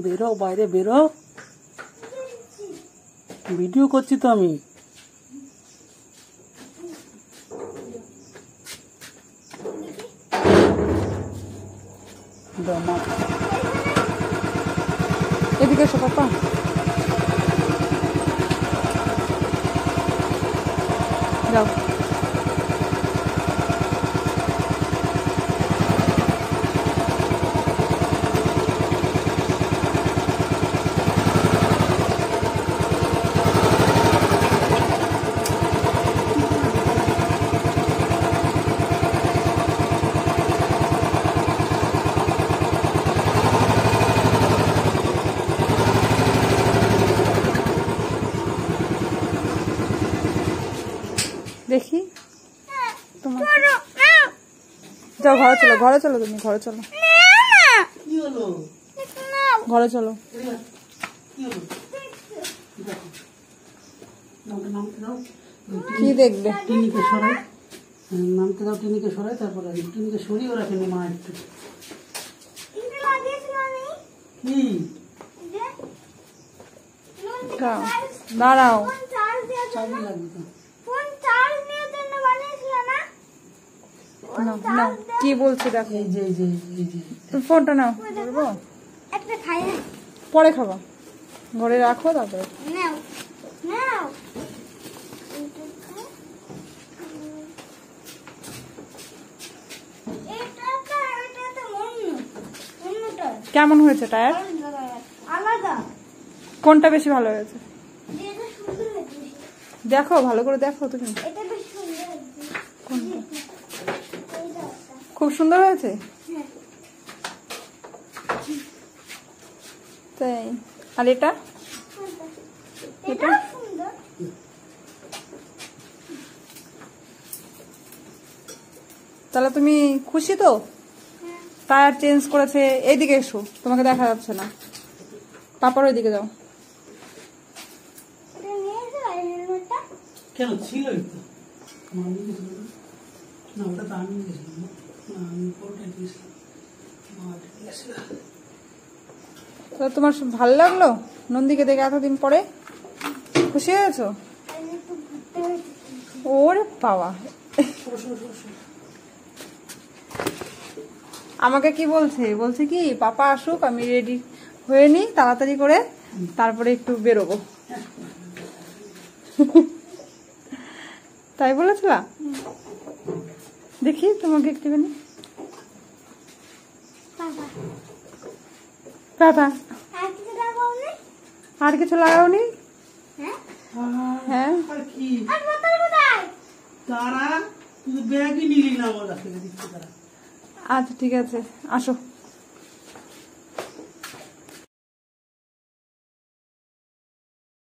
বেরো, বাইরে বেরো, ভিডিও করছি তো আমি। এদিকে এসো পাপা। যাও। দেখি তোমার, যাও ঘরে চলো, ঘরে চলো, তুমি ঘরে চলো, ঘরে চলো। কি দেখবে? টিনিকে সরাই, নামতে দাও, টিনিকে সরাই, তারপরে টিনিকে সরিয়ে রাখেনি মা একটু। কি দাঁড়াও, চাবি লাগবে তো। কি বলছি দেখো। এই যে এই যে এই যে তুমি ফোনটা নাও, বলবো পরে খাবো, ঘরে রাখো তারপরে। কেমন হয়েছে টায়ার? কোনটা বেশি ভালো হয়েছে দেখো, ভালো করে দেখো তুমি। কোনটা খুব সুন্দর হয়েছে? তাই, আর এটা? এটা তাহলে তুমি খুশি তো? টায়ার চেঞ্জ করেছে। এইদিকে এসো, তোমাকে দেখা যাচ্ছে না, পাপার ওইদিকে যাও। কেন ছিলই তো, না ওটা তো আমি গেছিলাম, না আমি পুরোটাই দিয়েছিলাম। তো তোমার ভালো লাগলো নন্দীকে দেখে এতদিন পরে? খুশি হয়েছো? ওরে বাবা, আমাকে কি বলছে, বলছে কি পাপা আসুক, আমি রেডি হয়ে নি তাড়াতাড়ি করে, তারপরে একটু বেরোবো। তাই বলেছিল? দেখি তোমাকে একটুখানি। বাবা আর কিছু লাগাওনি? হ্যাঁ, তারা ব্যাগই নিলি না আমার কাছ থেকে, দিচ্ছি তারা। আচ্ছা ঠিক আছে, আসো।